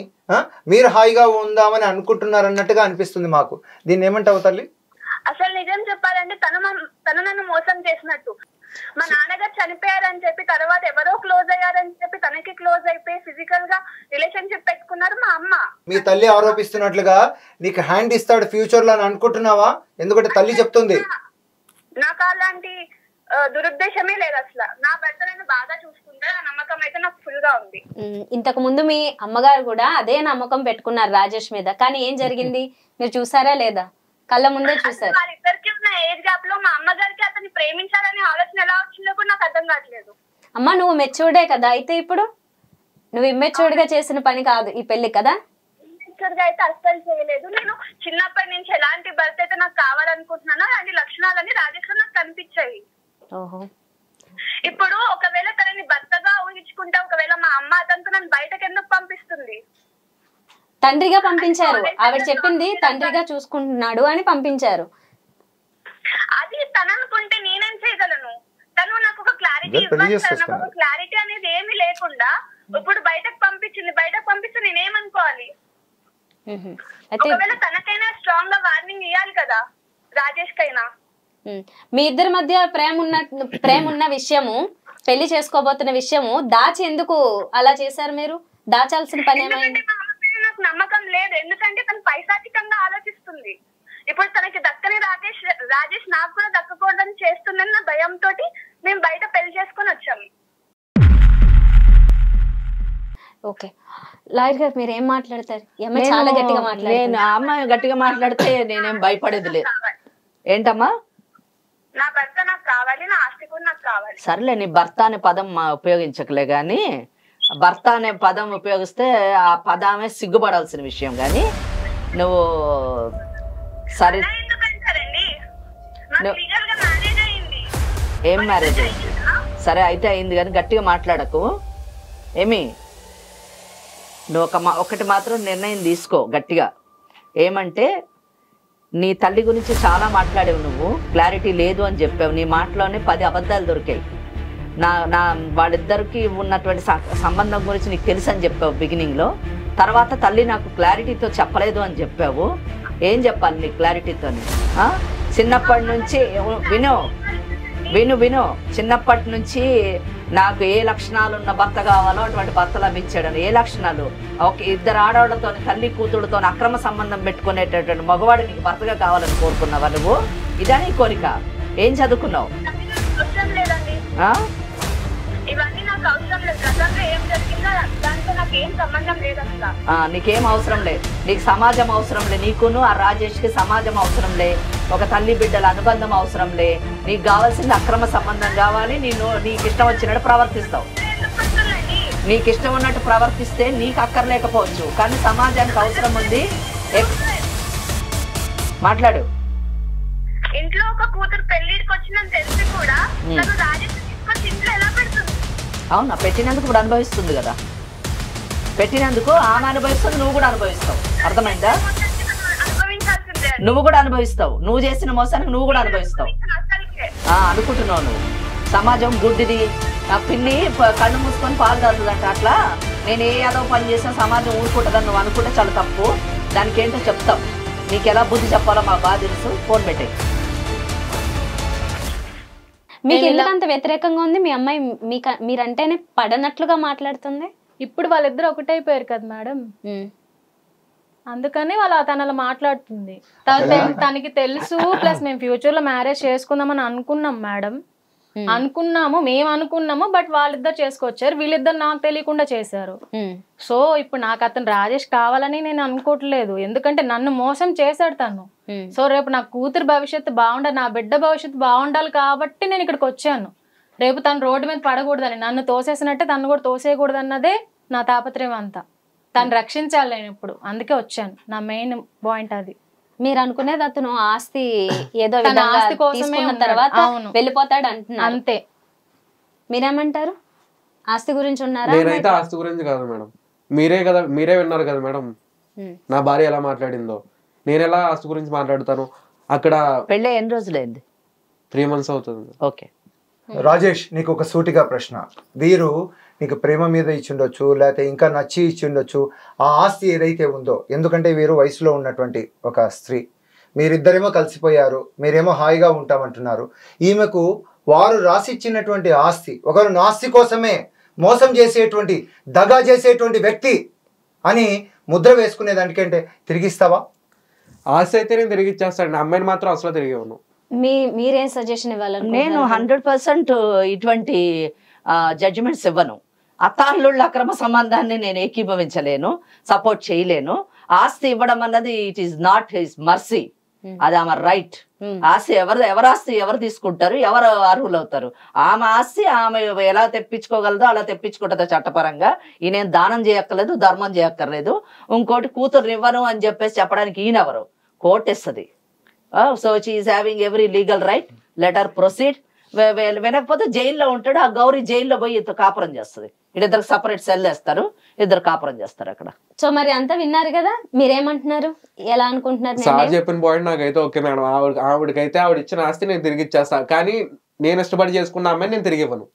మీరు హాయిగా ఉందామని అనుకుంటున్నారు అన్నట్టుగా అనిపిస్తుంది మాకు. దీన్ని ఏమంటావు తల్లి? అసలు నిజం చెప్పాలంటే తను నన్ను మోసం చేసినట్టు. మా నాన్నగారు చనిపోయారని చెప్పి తర్వాత ఎవరో క్లోజ్ అయ్యారని చెప్పి తనకి క్లోజ్ అయిపోయి ఫిజికల్ గా రిలేషన్షిప్ పెట్టుకున్నారు మా అమ్మ. మీ తల్లి ఆరోపిస్తున్నట్లుగా నీకు హ్యాండ్ ఇస్తాడు ఫ్యూచర్ లో అని అనుకుంటున్నావా? ఎందుకంటే తల్లి చెప్తుంది. నాకు అలాంటి దురుద్దేశమే లేదు అసలు. నా భర్త నేను బాగా చూసుకుంటే ఆ నమ్మకం అయితే నాకు ఫుల్ గా ఉంది. ఇంతకు ముందు మీ అమ్మగారు కూడా అదే నమ్మకం పెట్టుకున్నారు రాజేష్ మీద, కానీ ఏం జరిగింది మీరు చూసారా లేదా? కళ్ళ ముందే చూసారు. వాళ్ళిద్దరికి ఉన్న ఏజ్ గ్యాప్ లో మా అమ్మగారికి అతన్ని ప్రేమించాలనే ఆలోచన ఎలా వచ్చిందో కూడా నాకు అర్థం కావట్లేదు. అమ్మ, నువ్వు మెచ్యూర్డే కదా, అయితే ఇప్పుడు నువ్వు ఇమ్మెచ్యూర్డ్ గా చేసిన పని కాదు ఈ పెళ్లి కదా? ఇమ్మెచ్యూర్ గా అయితే అస్సలు చేయలేదు. నేను చిన్నప్పటి నుంచి ఎలాంటి భర్త అయితే నాకు కావాలనుకుంటున్నానో అలాంటి లక్షణాలన్నీ రాజేష్ లో నాకు కనిపించాయి. ఓహో. ఇప్పుడు ఒకవేళ తనని భర్తగా ఊహించుకుంటే ఒకవేళ మా అమ్మ అతనితో నన్ను బయటకు ఎందుకు పంపిస్తుంది? తండ్రిగా పంపించారు. ఆవిడ చెప్పింది తండ్రిగా చూసుకుంటున్నాడు అని పంపించారు. అది తను అనుకుంటే నేనేం చేయగలను? తను నాకు ఒక క్లారిటీ ఇవ్వాలి. నాకు ఒక క్లారిటీ అనేది ఏమీ లేకుండా ఇప్పుడు బయటకు పంపిస్తే నేనేమనుకోవాలి? ఒకవేళ తనకైనా స్ట్రాంగ్ గా వార్నింగ్ ఇవ్వాలి కదా రాజేష్ కైనా. మీ ఇద్దరి మధ్య ప్రేమ ఉన్న విషయము, పెళ్లి చేసుకోబోతున్న విషయము దాచి ఎందుకు అలా చేశారు మీరు? దాచాల్సిన పని ఏమైంది? నాకు నమ్మకం లేదు. ఎందుకంటే తను పైశాచికంగా ఆలోచిస్తుంది. ఇప్పుడు తనకి దక్కని రాజేష్ నాకు కూడా దక్కకూడదని చేస్తుందని నా భయంతో మేము బయట పెళ్లి చేసుకొని వచ్చాము. ఓకే, లాయర్ గారు మీరు ఏం మాట్లాడతారు? చాలా గట్టిగా మాట్లాడారు. నేను అమ్మాయి గట్టిగా మాట్లాడితే నేనేం భయపడేది లేదు. ఏంటమ్మా? నా భర్త నాకు కావాలి, నా ఆస్తి కూడా నాకు కావాలి. సర్లే, నీ భర్త అనే పదం ఉపయోగించకలే గాని, భర్త అనే పదం ఉపయోగిస్తే ఆ పదమే సిగ్గుపడాల్సిన విషయం. కానీ నువ్వు సరే, ఏం మ్యారేజ్ అయింది? సరే అయితే అయింది కానీ గట్టిగా మాట్లాడకు. ఏమి నువ్వు ఒకటి మాత్రం నిర్ణయం తీసుకో గట్టిగా. ఏమంటే నీ తల్లి గురించి చాలా మాట్లాడావు, నువ్వు క్లారిటీ లేదు అని చెప్పావు. నీ మాటలోనే 10 అబద్ధాలు దొరికాయి. నా వాళ్ళిద్దరికి ఉన్నటువంటి సంబంధం గురించి నీకు తెలుసు అని చెప్పావు బిగినింగ్లో. తర్వాత తల్లి నాకు క్లారిటీతో చెప్పలేదు అని చెప్పావు. ఏం చెప్పాలి నీకు క్లారిటీతో? చిన్నప్పటి నుంచి విను చిన్నప్పటి నుంచి నాకు ఏ లక్షణాలు ఉన్న భర్త కావాలో అటువంటి భర్త లభించాడు. ఏ లక్షణాలు? ఒక ఇద్దరు ఆడవాళ్ళతో తల్లి కూతురుతో అక్రమ సంబంధం పెట్టుకునేటటువంటి మగవాడు నీకు భర్తగా కావాలని కోరుకున్నావా నువ్వు? ఇదా నీ కోరిక? ఏం చదువుకున్నావు? నీకేం అవసరం లేదు, నీకు సమాజం అవసరం లే, నీకును ఆ రాజేష్కి సమాజం అవసరం లే, ఒక తల్లి బిడ్డల అనుబంధం అవసరం లే. నీకు కావాల్సింది అక్రమ సంబంధం కావాలి. నీకు ఇష్టం వచ్చినట్టు ప్రవర్తిస్తావు. నీకు ఇష్టం ఉన్నట్టు ప్రవర్తిస్తే నీకు అక్కర్లేకపోవచ్చు, కానీ సమాజానికి అవసరం ఉంది. మాట్లాడు. ఇంట్లో ఒక కూతురు పెళ్లికి వచ్చిందని తెలిసి కూడా అవునా? పెట్టినందుకు ఇప్పుడు అనుభవిస్తుంది కదా. పెట్టినందుకు ఆమె అనుభవిస్తుంది, నువ్వు కూడా అనుభవిస్తావు. అర్థమైందా? నువ్వు కూడా అనుభవిస్తావు. నువ్వు చేసిన మోసానికి నువ్వు కూడా అనుభవిస్తావు అనుకుంటున్నావు నువ్వు. సమాజం గుడ్డిది. నా పిన్ని కళ్ళు మూసుకొని పాలు తాగుతుందంట. అట్లా నేను ఏ ఏదో పని చేసినా సమాజం ఊరుకుంటుందని నువ్వు అనుకుంటే చాలా తప్పు. దానికి ఏంటో చెప్తాం. నీకు ఎలా బుద్ధి చెప్పాలో మాకు బాగా తెలుసు. ఫోన్ పెట్టే. మీకు ఎందుకంత వ్యతిరేకంగా ఉంది? మీ అమ్మాయి మీరంటేనే పడనట్లుగా మాట్లాడుతుంది. ఇప్పుడు వాళ్ళిద్దరు ఒకటైపోయారు కదా మేడం, అందుకని తనలో మాట్లాడుతుంది. తనకి తెలుసు. ప్లస్ మేము ఫ్యూచర్ లో మ్యారేజ్ చేసుకుందామని అనుకున్నాం మేడం. మేము అనుకున్నాము. బట్ వాళ్ళిద్దరు చేసుకొచ్చారు. వీళ్ళిద్దరు నాకు తెలియకుండా చేశారు. సో ఇప్పుడు నాకు అతను రాజేష్ కావాలని నేను అనుకోవట్లేదు. ఎందుకంటే నన్ను మోసం చేశాడు తను. సో రేపు నా కూతురు భవిష్యత్తు బాగుండాలి, నా బిడ్డ భవిష్యత్తు బాగుండాలి కాబట్టి నేను ఇక్కడికి వచ్చాను. రేపు తను రోడ్డు మీద పడకూడదని, నన్ను తోసేసినట్టే తను కూడా తోసేయకూడదు అన్నదే నా తాపత్రయం అంతా. తను రక్షించాలి నేను ఇప్పుడు. అందుకే వచ్చాను. నా మెయిన్ పాయింట్ అది. మీరు అనుకునేది అతను ఆస్తి ఏదో ఆస్తి కోసమే తర్వాత వెళ్ళిపోతాడు అంటున్నారు. అంతే. మీరేమంటారు? ఆస్తి గురించి ఉన్నారా? నేనైతే ఆస్తి గురించి కాదు మేడం. మీరే విన్నారు కదా మేడం నా భార్య ఎలా మాట్లాడిందో. నేను ఎలా ఆస్తి గురించి మాట్లాడతాను? అక్కడ పెళ్ళి ఎన్ని రోజులైంది? 3 months అవుతుంది. ఓకే రాజేష్, నీకు ఒక సూటిగా ప్రశ్న. వీరు నీకు ప్రేమ మీద ఇచ్చిండొచ్చు, లేకపోతే ఇంకా నచ్చి ఇచ్చిండొచ్చు. ఆ ఆస్తి ఏదైతే ఉందో, ఎందుకంటే వీరు వయసులో ఉన్నటువంటి ఒక స్త్రీ, మీరిద్దరేమో కలిసిపోయారు, మీరేమో హాయిగా ఉంటామంటున్నారు. ఈమెకు వారు రాసిచ్చినటువంటి ఆస్తి, ఒకరు ఆస్తి కోసమే మోసం చేసేటువంటి, దగా చేసేటువంటి వ్యక్తి అని ముద్ర వేసుకునే దానికంటే తిరిగిస్తావా? ఆస్తి అయితే నేను తిరిగి ఇచ్చేస్తాను. అమ్మాయిని మాత్రం అసలు తిరిగి ఇవ్వను. మీరేం సజెషన్ ఇవ్వాలి? నేను 100% ఇటువంటి జడ్జిమెంట్స్ ఇవ్వను. అత్తాళ్ళుళ్ళ అక్రమ సంబంధాన్ని నేను ఏకీభవించలేను, సపోర్ట్ చేయలేను. ఆస్తి ఇవ్వడం అన్నది it is not his mercy, అది ఆమె రైట్. ఆస్తి ఎవరి ఆస్తి ఎవరు తీసుకుంటారు, ఎవరు అర్హులు అవుతారు? ఆమె ఆస్తి ఆమె ఎలా తెప్పించుకోగలదో అలా తెప్పించుకుంటుందో చట్టపరంగా. ఈయన దానం చేయక్కర్లేదు, ధర్మం చేయక్కర్లేదు. ఇంకోటి కూతురు ఇవ్వను అని చెప్పేసి చెప్పడానికి ఈయనెవరు? కోర్టు ఇస్తుంది. So she is having every legal right, let her proceed. వినకపోతే జైల్లో ఉంటాడు. ఆ గౌరీ జైల్లో పోయి కాపురం చేస్తుంది. ఇద్దరు సపరేట్ సెల్ వేస్తారు, ఇద్దరు కాపురం చేస్తారు అక్కడ. సో మరి అంతా విన్నారు కదా, మీరేమంటున్నారు? ఎలా అనుకుంటున్నారు? సార్ చెప్పిన పాయింట్ నాకైతే ఓకే మేడం. ఆవిడకైతే ఆవిడ ఇచ్చిన ఆస్తి నేను తిరిగి ఇచ్చేస్తా, కానీ నేను ఇష్టపడి చేసుకున్న అమ్మాయి నేను తిరిగి ఇవ్వను.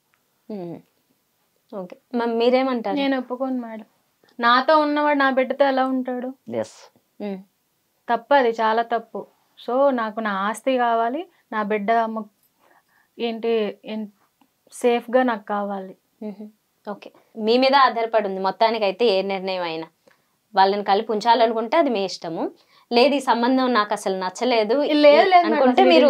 ఓకే, మీరేమంటారు? నేను ఒప్పుకోను మేడం. నాతో ఉన్నవాడు నా బిడ్డతో ఎలా ఉంటాడు? తప్పు, అది చాలా తప్పు. సో నాకు నా ఆస్తి కావాలి, నా బిడ్డ ఏంటి సేఫ్గా నాకు కావాలి. ఓకే, మీ మీద ఆధారపడి ఉంది మొత్తానికి. అయితే ఏ నిర్ణయం అయినా వాళ్ళని కలిపి ఉంచాలనుకుంటే అది మీ ఇష్టము. లేదు ఈ సంబంధం నాకు అసలు నచ్చలేదు అనుకుంటే మీరు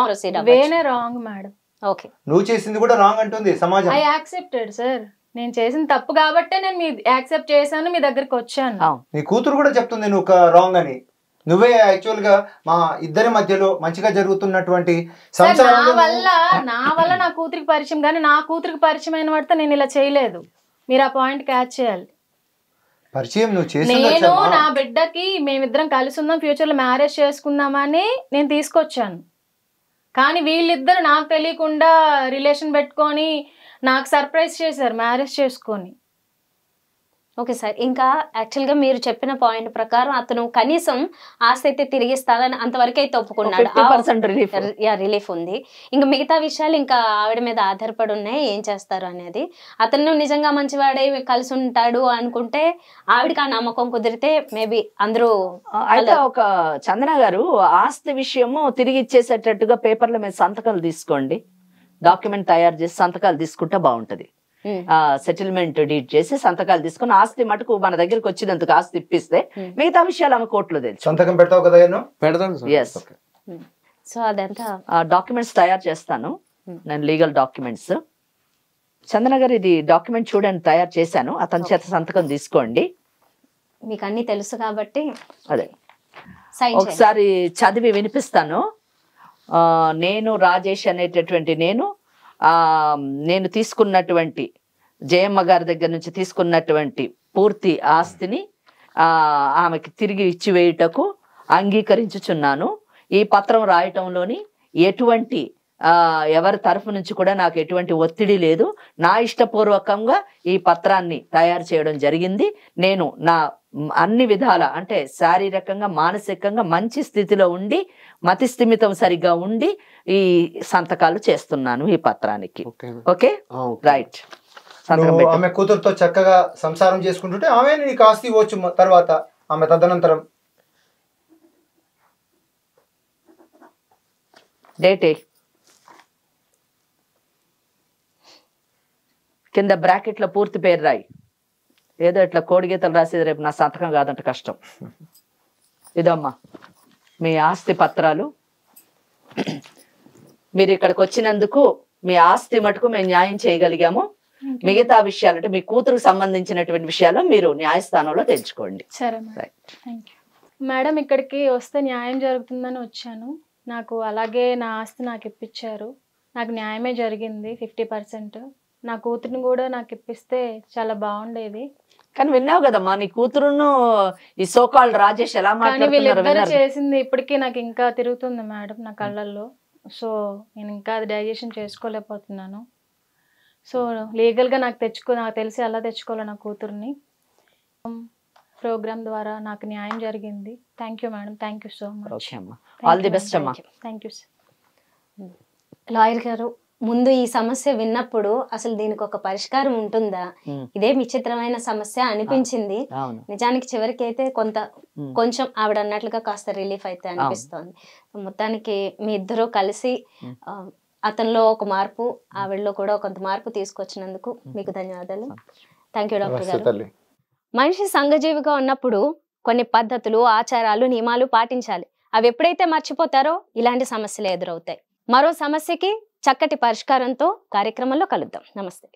ప్రొసీడ్ వేనే రాంగ్ మేడం. ఓకే, నువ్వు చేసింది కూడా రాంగ్ అంటుంది సమాజం. I accepted sir. నేను చేసిన తప్పు కాబట్టే నేను మీ యాక్సెప్ట్ చేశాను, మీ దగ్గరికి వచ్చాను. నీ కూతురు కూడా చెప్తుంది నువ్వు రాంగ్ అని. నువ్వే యాక్చువల్ గా మా ఇద్దరి మధ్యలో మంచిగా జరుగుతున్నటువంటి నా వల్ల నా కూతురికి పరిచయం, కానీ నా కూతురికి పరిచయం అయిన వాడితో నేను ఇలా చేయలేదు. మీరు ఆ పాయింట్ క్యాచ్ చేయాలి. పరిచయం నేను నా బిడ్డకి మేమిద్దరం కలిసి ఉందాం, ఫ్యూచర్ లో మ్యారేజ్ చేసుకుందామని నేను తీసుకొచ్చాను. కానీ వీళ్ళిద్దరు నాకు తెలియకుండా రిలేషన్ పెట్టుకొని నాకు సర్ప్రైజ్ చేశారు మ్యారేజ్ చేసుకొని. Okay sir. ఇంకా యాక్చువల్గా మీరు చెప్పిన పాయింట్ ప్రకారం అతను కనీసం ఆస్తి అయితే తిరిగిస్తానని అంతవరకు అయితే ఒప్పుకున్నాడు. 50% రిలీఫ్. రిలీఫ్ ఉంది. ఇంకా మిగతా విషయాలు ఇంకా ఆవిడ మీద ఆధారపడి ఉన్నాయి, ఏం చేస్తారు అనేది. అతను నిజంగా మంచివాడే కలిసి ఉంటాడు అనుకుంటే ఆవిడకి ఆ నమ్మకం కుదిరితే మేబీ అందరూ. అయితే ఒక చందన గారు, ఆస్తి విషయము తిరిగి ఇచ్చేసేటట్టుగా పేపర్ల మీద సంతకాలు తీసుకోండి, డాక్యుమెంట్ తయారు చేసి సంతకాలు తీసుకుంటే బాగుంటది. సెటిల్మెంట్ డీడ్ చేసి సంతకాలు తీసుకుని ఆస్తి మటుకు మన దగ్గరకు వచ్చినందుకు ఆస్తి ఇప్పిస్తే మిగతా విషయాలు ఆమె కోర్టులో తెలుసు. సంతకం పెడతావు కదా? పెడతాను సార్. ఎస్. సో అదంతా డాక్యుమెంట్స్ తయారు చేస్తాను నేను, లీగల్ డాక్యుమెంట్స్. చందన గారు, ఇది డాక్యుమెంట్ చూడండి, తయారు చేశాను, అతని చేత సంతకం తీసుకోండి. మీకు అన్ని తెలుసు కాబట్టి అదే సైన్ చేయండి. ఒకసారి చదివి వినిపిస్తాను. నేను రాజేష్ అనేటటువంటి నేను తీసుకున్నటువంటి జయమ్మ గారి దగ్గర నుంచి తీసుకున్నటువంటి పూర్తి ఆస్తిని ఆమెకి తిరిగి ఇచ్చివేయుటకు అంగీకరించుచున్నాను. ఈ పత్రం రాయటంలోని ఎటువంటి ఎవరి తరఫు నుంచి కూడా నాకు ఎటువంటి ఒత్తిడి లేదు. నా ఇష్టపూర్వకంగా ఈ పత్రాన్ని తయారు చేయడం జరిగింది. నేను నా అన్ని విధాల, అంటే శారీరకంగా మానసికంగా మంచి స్థితిలో ఉండి, మతి స్థిమితం సరిగ్గా ఉండి ఈ సంతకాలు చేస్తున్నాను ఈ పత్రానికి. Okay, right. ఆమె కూతురుతో చక్కగా సంసారం చేసుకుంటుంటే ఆమె నీకు ఆస్తి ఇవ్వచ్చు తర్వాత, ఆమె తదనంతరం. డేటే కింద బ్రాకెట్ లో పూర్తి పేరు రాయి. ఏదో ఇట్లా కోడిగీతలు రాసేది రేపు నా సంతకం కాదంటే కష్టం. ఇదమ్మా మీ ఆస్తి పత్రాలు. మీరు ఇక్కడికి వచ్చినందుకు మీ ఆస్తి మటుకు మేము న్యాయం చేయగలిగాము. మిగతా విషయాలు అంటే మీ కూతురుకు సంబంధించినటువంటి విషయాలు మీరు న్యాయస్థానంలో తెలుసుకోండి. సరే మేడం, థ్యాంక్ యూ మేడం. ఇక్కడికి వస్తే న్యాయం జరుగుతుందని వచ్చాను. నాకు అలాగే నా ఆస్తి నాకు ఇప్పించారు. నాకు న్యాయమే జరిగింది 50%. నా కూతురిని కూడా నాకు ఇప్పిస్తే చాలా బాగుండేది. కానీ విన్నావు కదమ్మా, నీ కూతురును ఈ సోకాల్డ్ రాజేష్ ఎలా వీళ్ళిద్దరు చేసింది ఇప్పటికీ నాకు ఇంకా తిరుగుతుంది మేడం నా కళ్ళల్లో. సో నేను ఇంకా అది డైజెషన్ చేసుకోలేకపోతున్నాను. సో లీగల్గా నాకు తెలిసి ఎలా తెచ్చుకోవాలో నా కూతుర్ని. ప్రోగ్రామ్ ద్వారా నాకు న్యాయం జరిగింది. Thank you madam, thank you so much. All the best అమ్మా. Thank you sir. లాయర్ గారు, ముందు ఈ సమస్య విన్నప్పుడు అసలు దీనికి ఒక పరిష్కారం ఉంటుందా, ఇదే విచిత్రమైన సమస్య అనిపించింది. నిజానికి చివరికి అయితే కొంచెం ఆవిడ అన్నట్లుగా కాస్త రిలీఫ్ అయితే అనిపిస్తోంది. మొత్తానికి మీ ఇద్దరు కలిసి అతనిలో ఒక మార్పు, ఆవిడలో కూడా కొంత మార్పు తీసుకొచ్చినందుకు మీకు ధన్యవాదాలు. థ్యాంక్ యూ డాక్టర్ గారు. మనిషి సంఘజీవిగా ఉన్నప్పుడు కొన్ని పద్ధతులు, ఆచారాలు, నియమాలు పాటించాలి. అవి ఎప్పుడైతే మర్చిపోతారో ఇలాంటి సమస్యలు ఎదురవుతాయి. మరో సమస్యకి చక్కటి పరిష్కారంతో కార్యక్రమంలో కలుద్దాం. నమస్తే.